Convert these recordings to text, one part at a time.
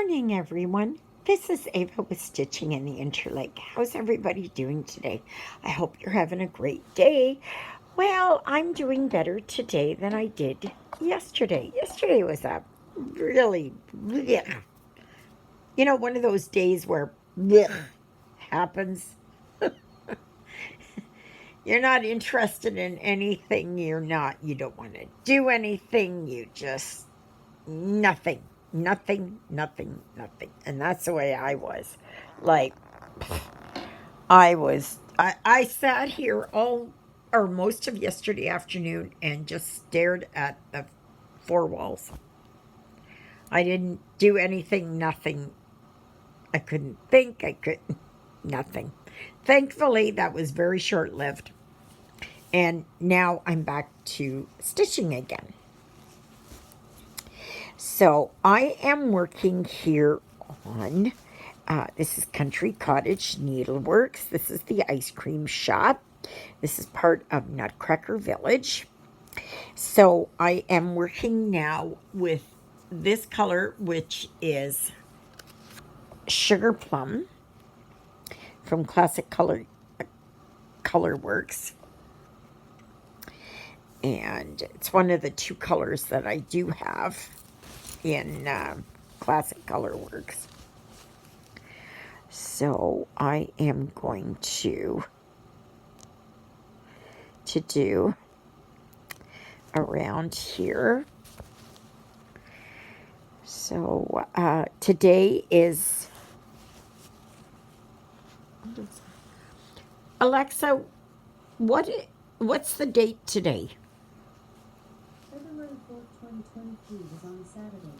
Morning, everyone. This is Eva with Stitching in the Interlake. How's everybody doing today? I hope you're having a great day. Well, I'm doing better today than I did yesterday. Yesterday was a really, blech. One of those days where blech happens. You're not interested in anything. You don't want to do anything. You just nothing, nothing, nothing, nothing. And that's the way I was. Like, I sat here all or most of yesterday afternoon and just stared at the four walls. I didn't do anything, nothing. I couldn't think, I couldn't, nothing. Thankfully, that was very short lived. And now I'm back to stitching again. So I am working here on, this is Country Cottage Needleworks. This is the ice cream shop. This is part of Nutcracker Village. So I am working now with this color, which is Sugar Plum from Classic Color Works. And it's one of the two colors that I do have in Classic Color Works. So I am going to do around here. So today is, Alexa, what's the date today? February 4th, 2023 is on Saturday.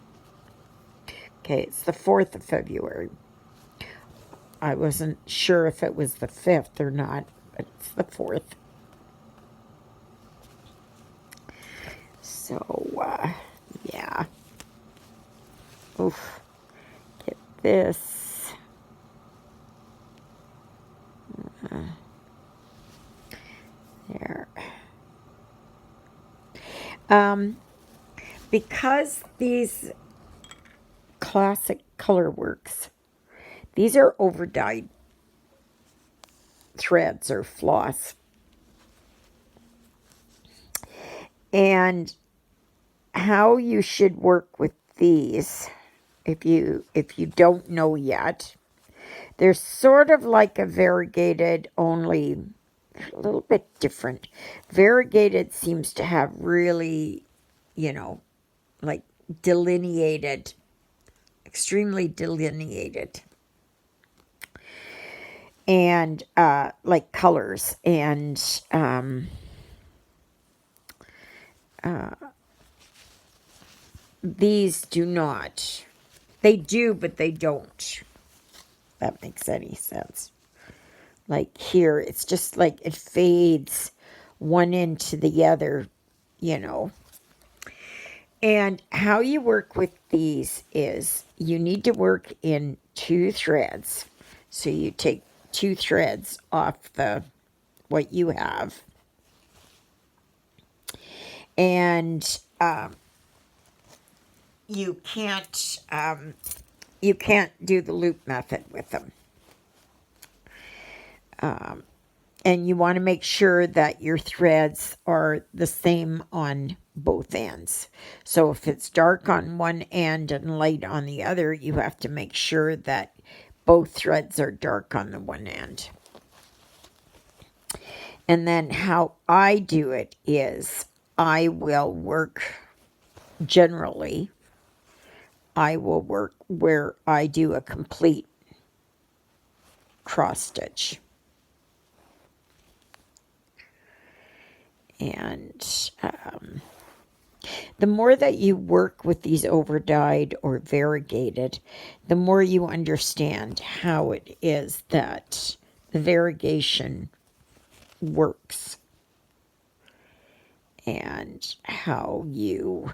Okay, it's the 4th of February. I wasn't sure if it was the 5th or not, but it's the 4th. So, yeah. Oof. Get this. There. Because these Classic Color Works, these are overdyed threads or floss. And how you should work with these, if you don't know yet, they're sort of like a variegated, only a little bit different. Variegated seems to have really, like delineated, extremely delineated, and like colors. And these do not. They do, but they don't. That makes any sense. Like here, it's just like it fades one into the other, And how you work with these is you need to work in 2 threads. So you take 2 threads off what you have. And you can't do the loop method with them. And you want to make sure that your threads are the same on both ends. So if it's dark on one end and light on the other, you have to make sure that both threads are dark on the one end. And then how I do it is I will work generally. I will work where I do a complete cross stitch. And the more that you work with these overdyed or variegated, the more you understand how it is that the variegation works and how you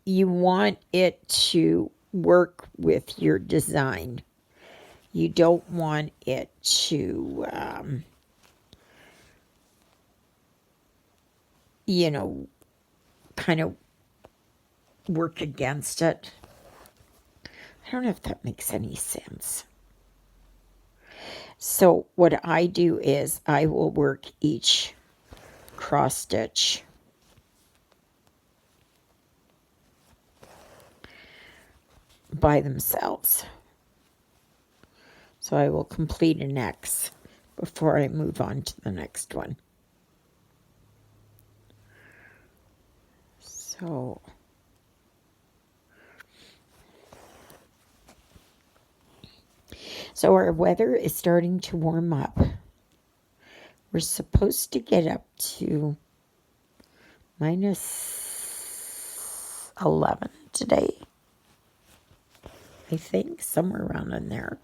you want it to work with your design. You don't want it to you know, kind of work against it. I don't know if that makes any sense. So what I do is I will work each cross stitch by themselves. So I will complete an X before I move on to the next one. So our weather is starting to warm up. We're supposed to get up to minus 11 today. I think somewhere around in there.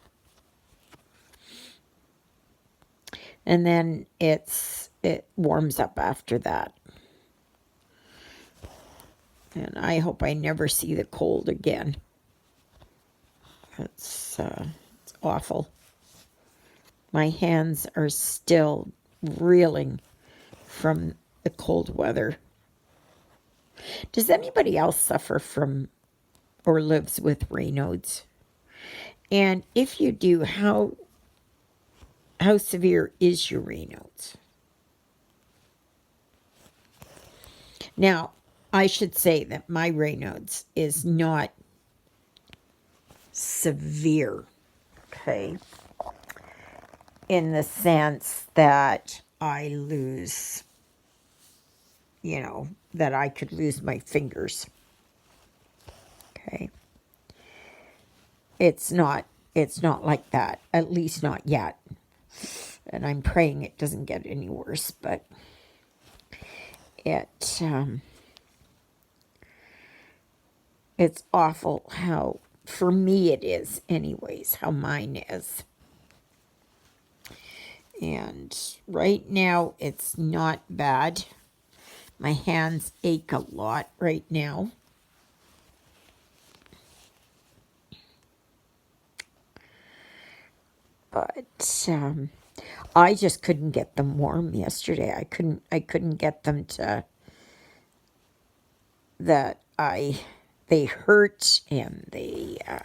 And then it warms up after that. And I hope I never see the cold again. It's awful. My hands are still reeling from the cold weather. Does anybody else suffer from or lives with Raynaud's? And if you do, how severe is your Raynaud's? Now, I should say that my Raynaud's is not severe, okay? In the sense that I lose, that I could lose my fingers. Okay. It's not like that, at least not yet. And I'm praying it doesn't get any worse, but it's awful how, for me it is anyways, how mine is. And right now it's not bad. My hands ache a lot right now. But I just couldn't get them warm yesterday. I couldn't get them to that they hurt, and I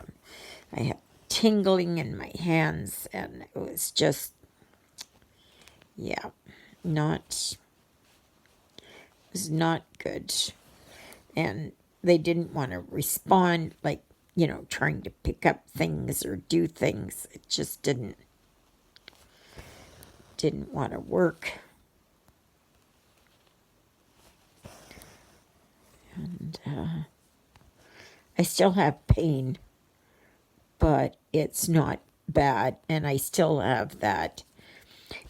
had tingling in my hands, and it was just it was not good. And they didn't want to respond, like, trying to pick up things or do things. It just didn't want to work. And I still have pain, but it's not bad. And I still have that,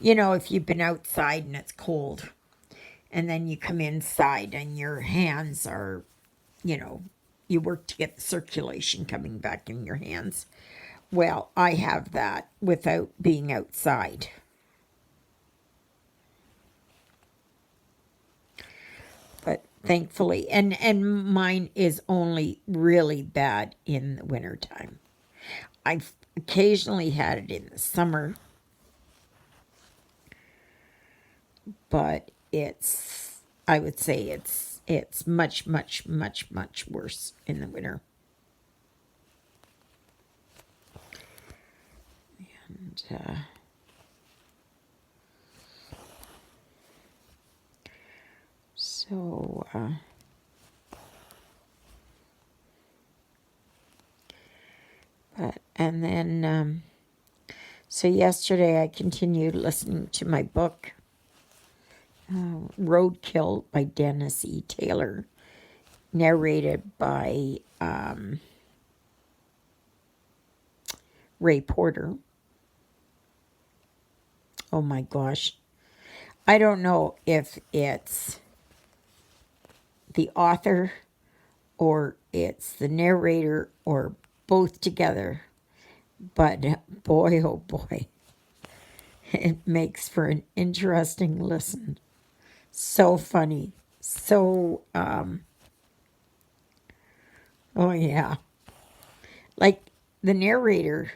if you've been outside and it's cold, and then you come inside and your hands are, you work to get the circulation coming back in your hands. Well, I have that without being outside. But thankfully, and mine is only really bad in the wintertime. I've occasionally had it in the summer, but I would say it's much, much, much, much worse in the winter. And so and then so yesterday I continued listening to my book, Roadkill by Dennis E. Taylor, narrated by Ray Porter. Oh my gosh. I don't know if it's the author or it's the narrator or both together, but boy, oh boy, it makes for an interesting listen. So funny. So, oh yeah. Like the narrator,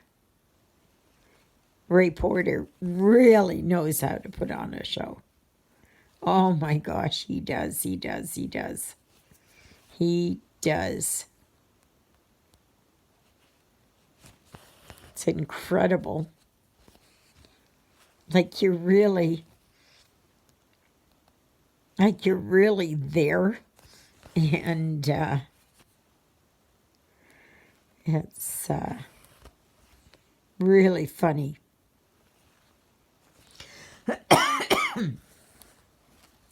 Ray Porter, really knows how to put on a show. Oh my gosh, he does, he does, he does. He does. It's incredible. Like you're really there, and it's really funny.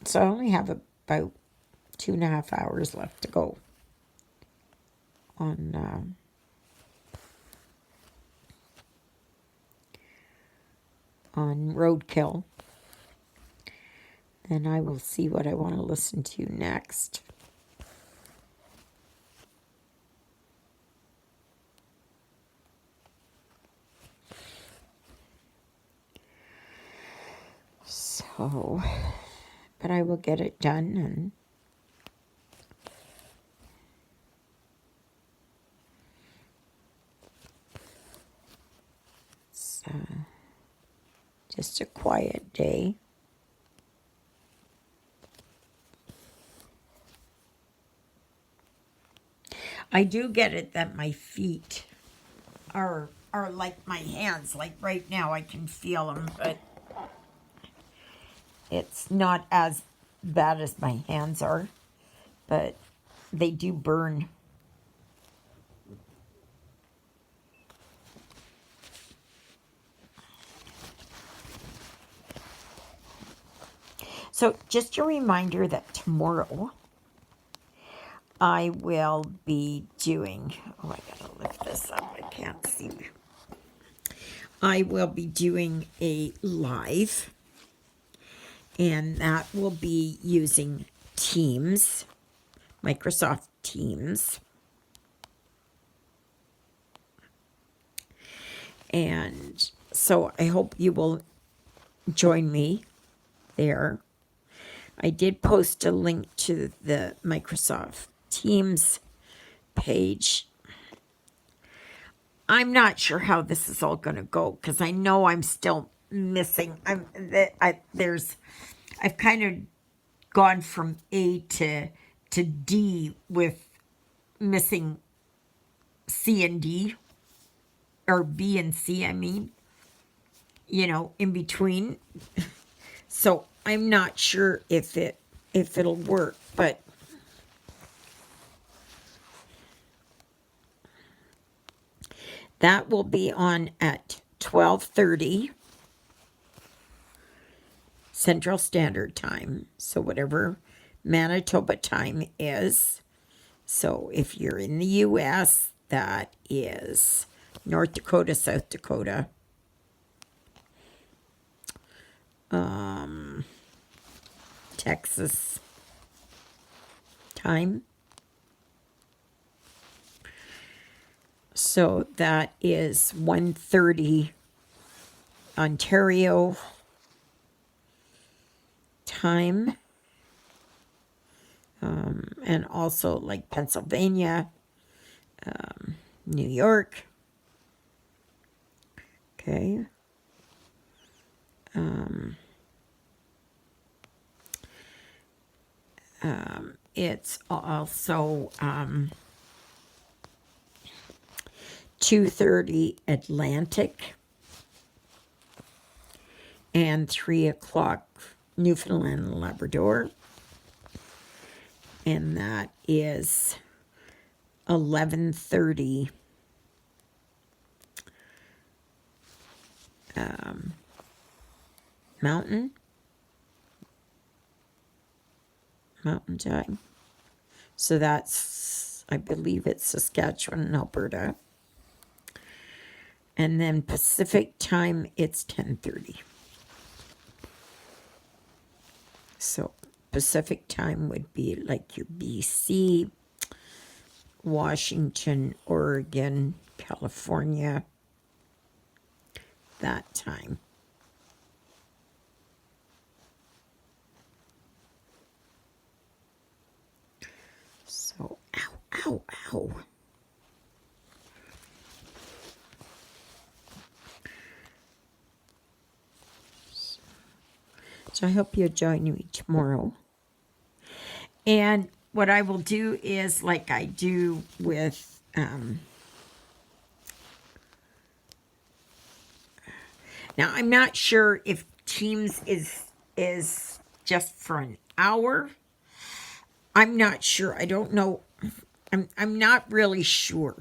So I only have about 2.5 hours left to go on roadkill. Then I will see what I want to listen to next. So, but I will get it done, and it's just a quiet day. I do get it that my feet are like my hands. Like right now, I can feel them, but it's not as bad as my hands are. But they do burn. So just a reminder that tomorrow I will be doing, oh, I gotta lift this up, I can't see. I will be doing a live, and that will be using Teams, Microsoft Teams. And so I hope you will join me there. I did post a link to the Microsoft Teams page. I'm not sure how this is all going to go because I know I'm still missing. I've kind of gone from A to D with missing C and D, or B and C, I mean, in between. So I'm not sure if it'll work, but that will be on at 12:30 Central Standard Time. So whatever Manitoba time is. So if you're in the US, that is North Dakota, South Dakota, Texas time. So that is 1:30 Ontario time. And also like Pennsylvania, New York. Okay. It's also 2:30 Atlantic and 3 o'clock Newfoundland and Labrador. And that is 11:30 Mountain time. So that's, I believe it's Saskatchewan and Alberta. And then Pacific time, it's 10:30. So Pacific time would be like your BC, Washington, Oregon, California, that time. So, ow, ow, ow. So I hope you'll join me tomorrow. And what I will do is, like I do with now, I'm not sure if Teams is just for an hour. I'm not sure. I don't know. I'm not really sure.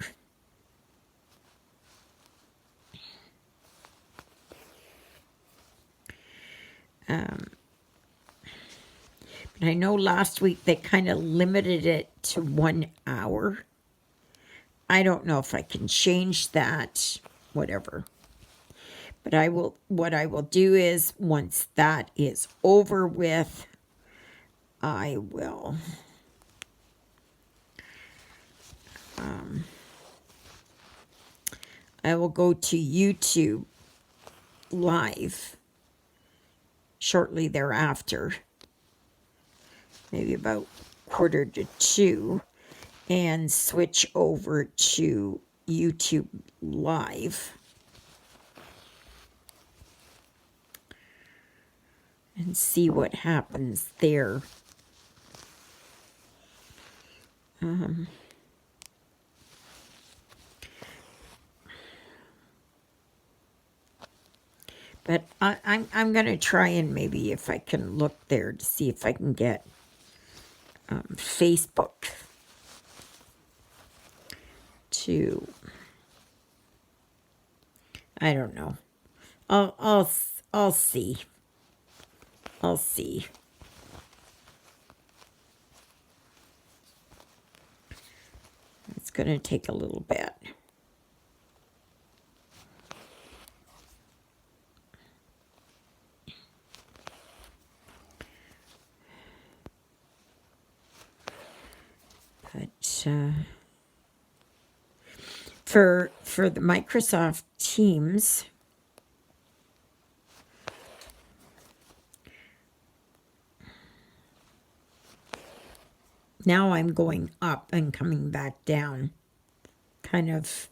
But I know last week they kind of limited it to 1 hour. I don't know if I can change that, whatever. But what I will do is, once that is over with, I will go to YouTube live shortly thereafter, maybe about 1:45, and switch over to YouTube live and see what happens there. But I'm gonna try and maybe if I can look there to see if I can get Facebook to, I don't know. I'll see. I'll see. It's gonna take a little bit. But for the Microsoft Teams, now I'm going up and coming back down. Kind of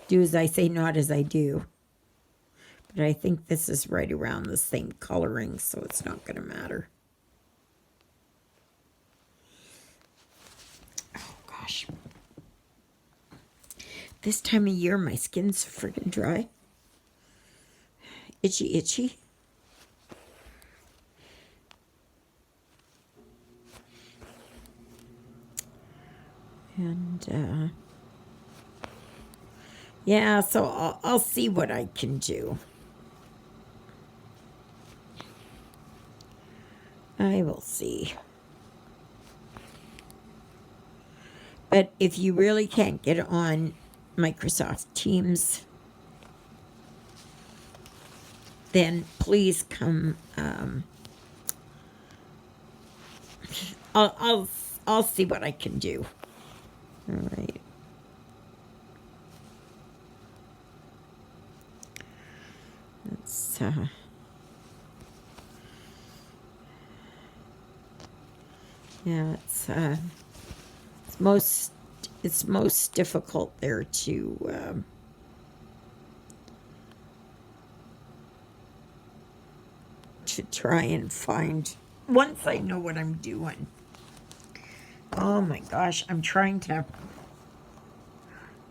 do as I say, not as I do. But I think this is right around the same coloring, so it's not going to matter. Oh, gosh. This time of year, my skin's freaking dry. Itchy, itchy. And, yeah, so I'll see what I can do. I will see. But if you really can't get on Microsoft Teams, then please come. I'll see what I can do. All right. Let's yeah, it's most difficult there to try and find once I know what I'm doing. Oh my gosh, I'm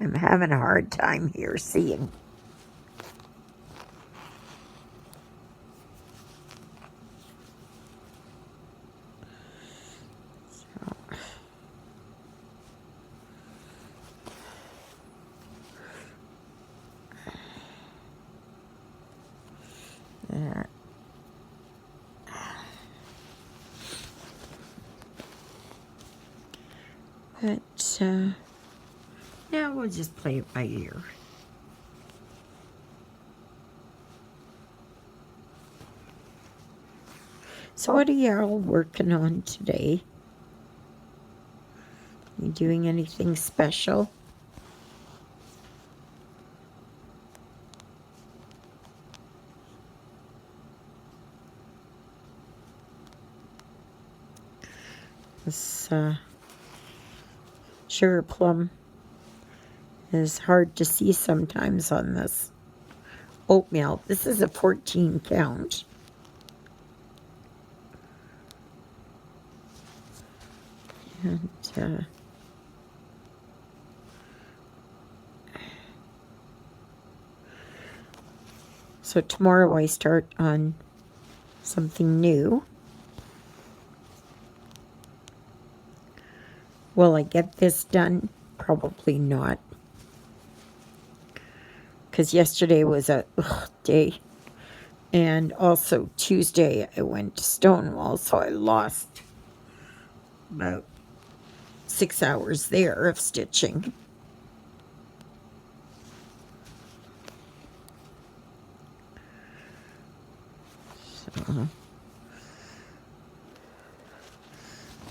having a hard time here seeing. There. But yeah, we'll just play it by ear. So what are y'all working on today? You doing anything special? This sugar plum is hard to see sometimes on this oatmeal. This is a 14 count. And so tomorrow I start on something new. Will I get this done? Probably not. Because yesterday was a day. And also Tuesday I went to Stonewall, so I lost about 6 hours there of stitching. So,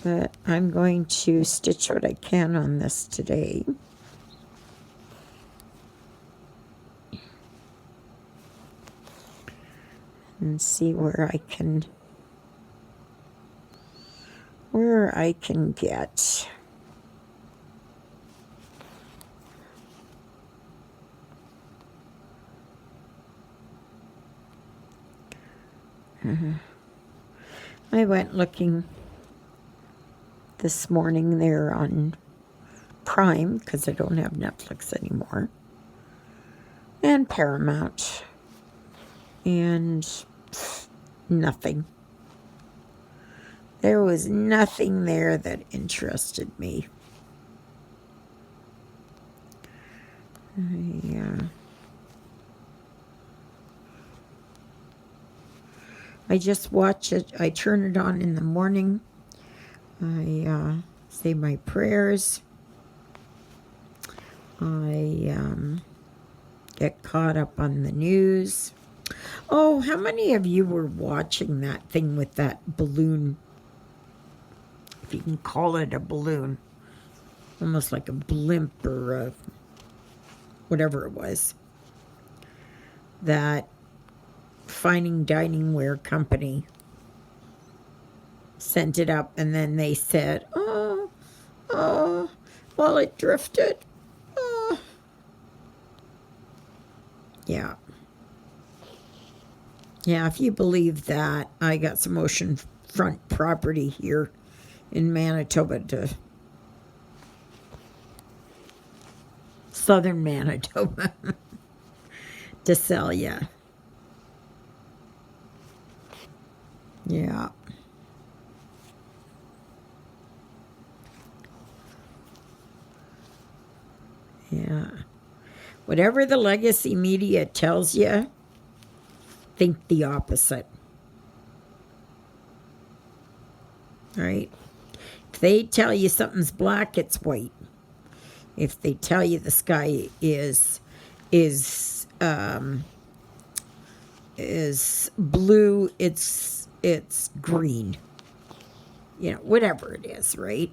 but I'm going to stitch what I can on this today. And see where I can get. I went looking this morning there on Prime because I don't have Netflix anymore, and Paramount, and nothing. There was nothing there that interested me. I just watch it. I turn it on in the morning. I say my prayers. I get caught up on the news. Oh, how many of you were watching that thing with that balloon? If you can call it a balloon. Almost like a blimp or whatever it was. That Finding Dining Wear Company sent it up, and then they said, well, it drifted. Yeah. Yeah, if you believe that, I got some oceanfront property here in Manitoba, southern Manitoba, to sell, yeah. Yeah. Yeah. Whatever the legacy media tells you, think the opposite. Right? If they tell you something's black, it's white. If they tell you the sky is blue, it's green. You know, whatever it is, right?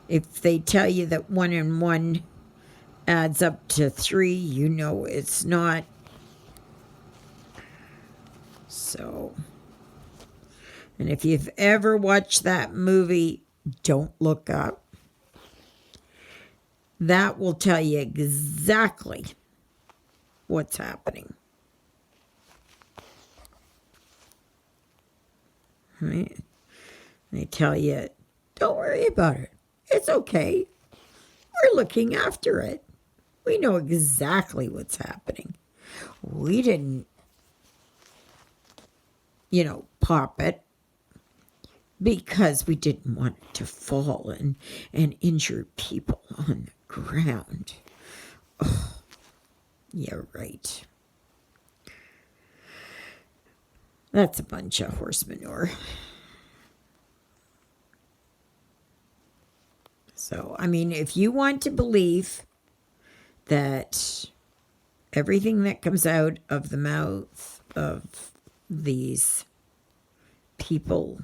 If they tell you that 1 and 1 adds up to 3, you know it's not. So, and if you've ever watched that movie, Don't Look Up, that will tell you exactly what's happening. Right? They tell you, don't worry about it. It's okay. We're looking after it. We know exactly what's happening. We didn't, pop it because we didn't want it to fall and injure people on the ground. Oh, yeah, right. That's a bunch of horse manure. So, I mean, if you want to believe that everything that comes out of the mouth of these people,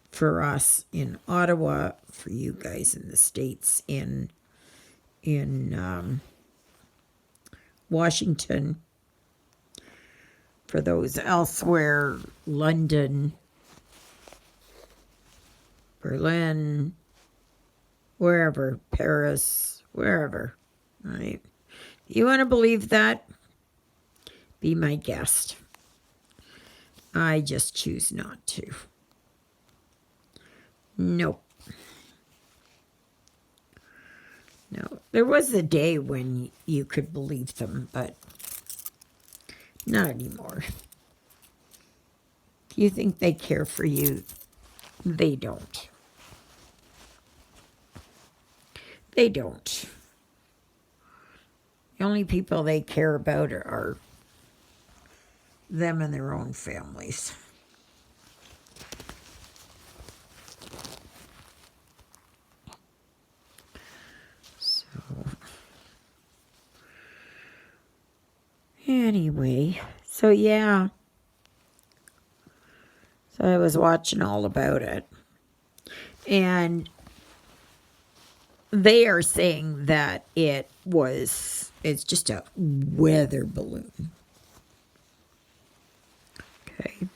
for us in Ottawa, for you guys in the States, in Washington, for those elsewhere, London, Berlin, wherever, Paris, wherever, right? You want to believe that? Be my guest. I just choose not to. Nope. No. There was a day when you could believe them, but not anymore. If you think they care for you, they don't. They don't. The only people they care about are them and their own families. So, anyway, so yeah. So I was watching all about it. And they are saying that it's just a weather balloon. Okay.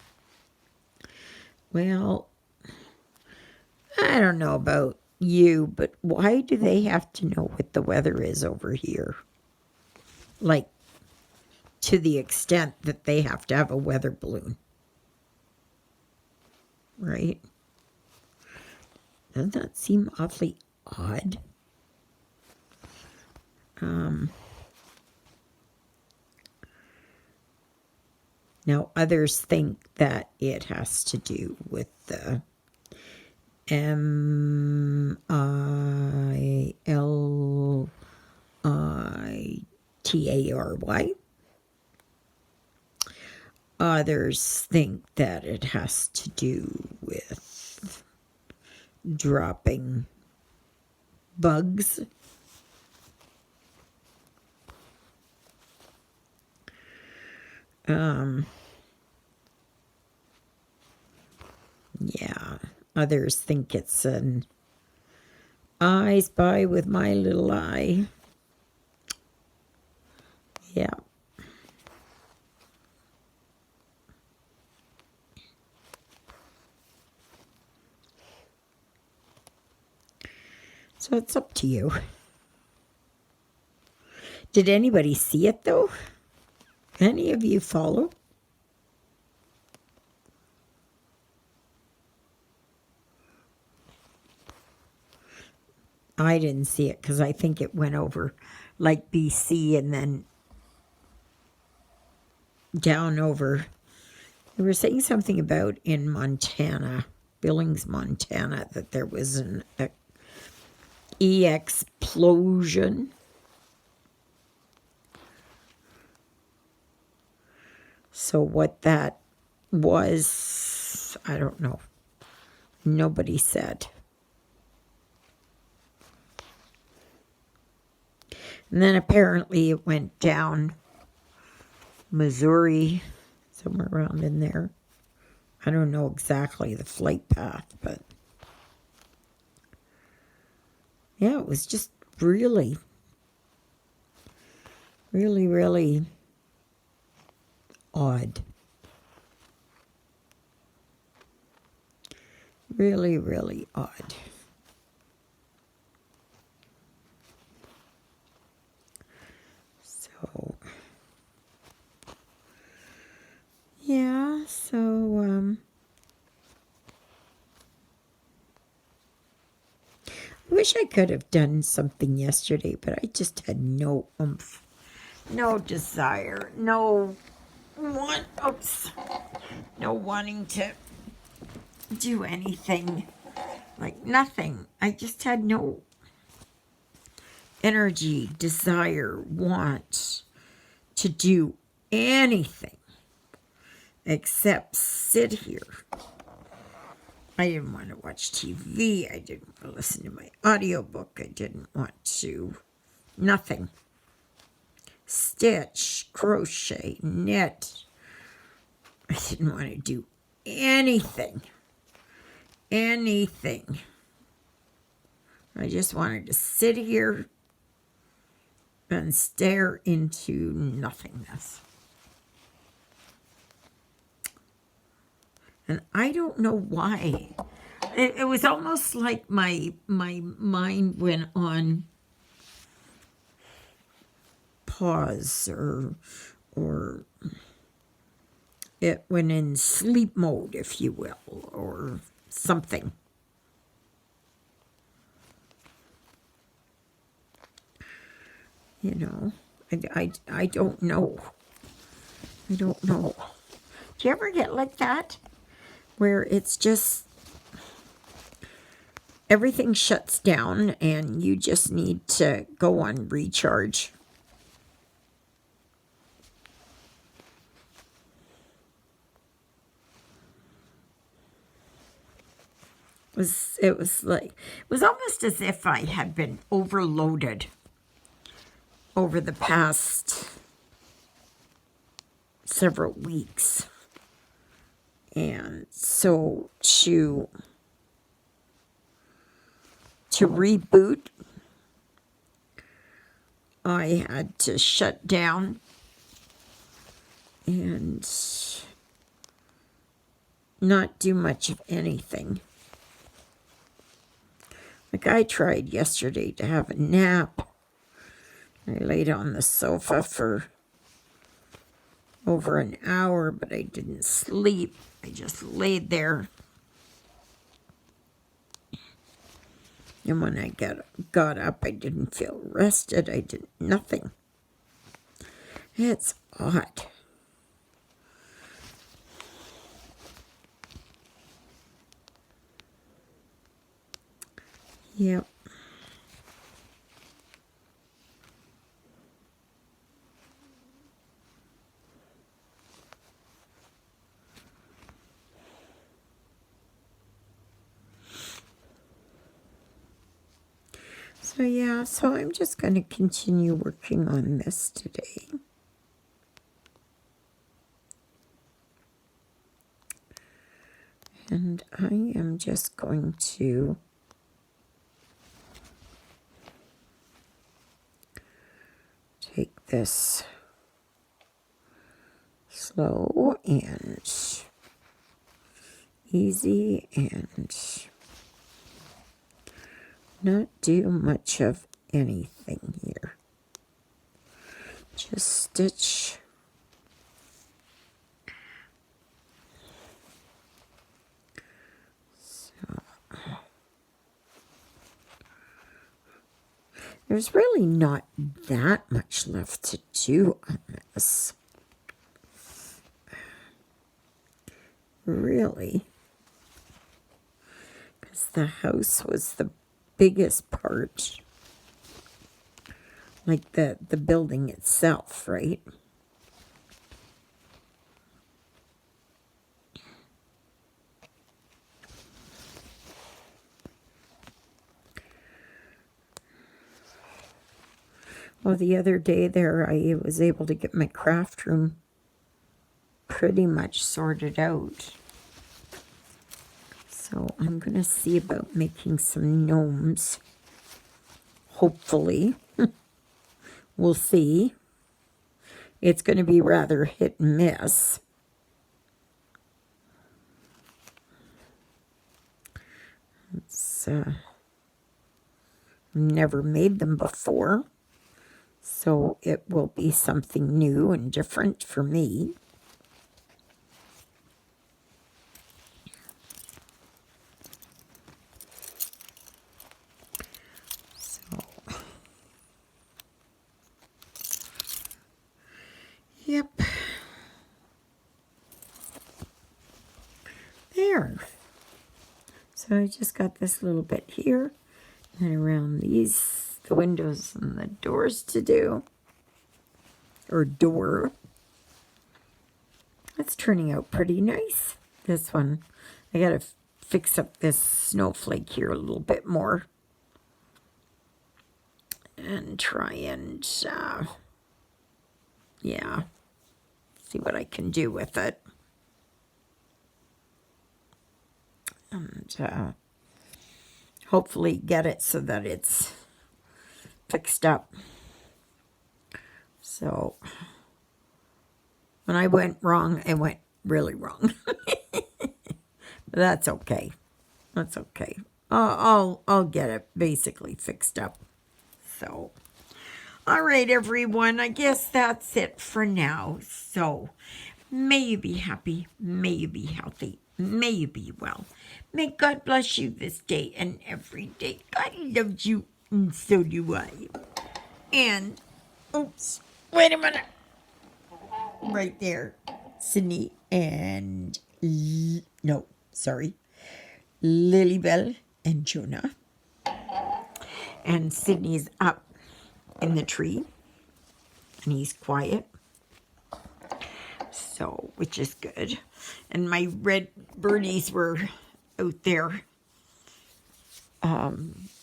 Well, I don't know about you, but why do they have to know what the weather is over here? Like, to the extent that they have to have a weather balloon. Right? Doesn't that seem awfully odd? Now, others think that it has to do with the Military. Others think that it has to do with dropping bugs. Yeah, others think it's an I spy with my little eye. Yeah. So it's up to you. Did anybody see it, though? Any of you follow? I didn't see it because I think it went over like BC and then down over. They were saying something about in Montana, Billings, Montana, that there was an explosion. So what that was, I don't know. Nobody said. And then apparently it went down Missouri, somewhere around in there. I don't know exactly the flight path, but yeah, it was just really, really, really odd. Really, really odd. So, yeah, so, I wish I could have done something yesterday, but I just had no oomph, no desire, no wanting to do anything, like nothing. I just had no energy, desire, want to do anything except sit here. I didn't want to watch TV. I didn't want to listen to my audiobook. I didn't want to, nothing. Stitch, crochet, knit. I didn't want to do anything. Anything. I just wanted to sit here and stare into nothingness. And I don't know why. It was almost like my mind went on pause or it went in sleep mode, if you will, or something. You know, I don't know. I don't know. Do you ever get like that? Where it's just everything shuts down and you just need to go on recharge. It was almost as if I had been overloaded over the past several weeks. And so to reboot, I had to shut down and not do much of anything. Like I tried yesterday to have a nap. I laid on the sofa for over an hour, but I didn't sleep. I just laid there. And when I got up, I didn't feel rested. I did nothing. It's odd. Yep. So yeah, so I'm just going to continue working on this today. And I am just going to take this slow and easy and not do much of anything here. Just stitch. So there's really not that much left to do on this. Really. Because the house was the biggest part, like the building itself, right? Well, the other day there, I was able to get my craft room pretty much sorted out. So I'm going to see about making some gnomes. Hopefully. We'll see. It's going to be rather hit and miss. It's never made them before. So it will be something new and different for me. Yep. There. So I just got this little bit here and around these, the windows and the doors to do. Or door. That's turning out pretty nice. This one. I gotta fix up this snowflake here a little bit more. And try and, yeah, see what I can do with it. And hopefully get it so that it's fixed up. So when I went wrong, it went really wrong. But that's okay. That's okay. I'll get it basically fixed up. So, all right, everyone. I guess that's it for now. So, May you be happy. May you be healthy. May you be well. May God bless you this day and every day. God loves you, and so do I. And, oops, wait a minute. Right there, Sydney and, no, sorry, Lilybell and Jonah. And Sydney's up in the tree, and he's quiet. So, which is good. And my red birdies were out there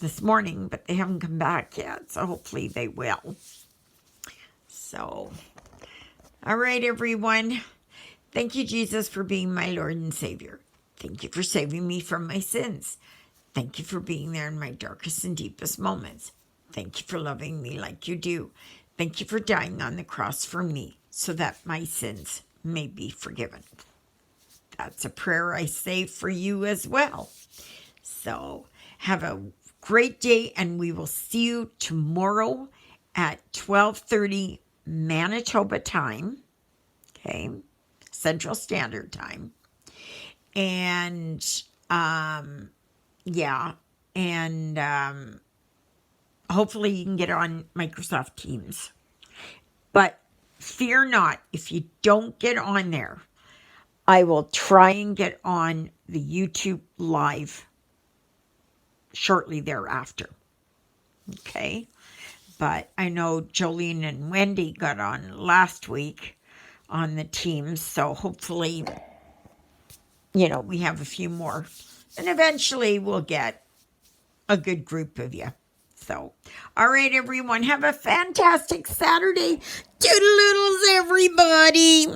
this morning, but they haven't come back yet, so hopefully they will. So, all right, everyone. Thank you, Jesus, for being my Lord and Savior. Thank you for saving me from my sins. Thank you for being there in my darkest and deepest moments. Thank you for loving me like you do. Thank you for dying on the cross for me so that my sins may be forgiven. That's a prayer I say for you as well. So have a great day, and we will see you tomorrow at 12:30 Manitoba time, okay, Central Standard Time. And hopefully you can get on Microsoft Teams. But fear not, if you don't get on there, I will try and get on the YouTube live shortly thereafter. Okay? But I know Jolene and Wendy got on last week on the Teams, so hopefully, we have a few more. And eventually we'll get a good group of you. So, all right, everyone, have a fantastic Saturday. Toodaloodles, everybody.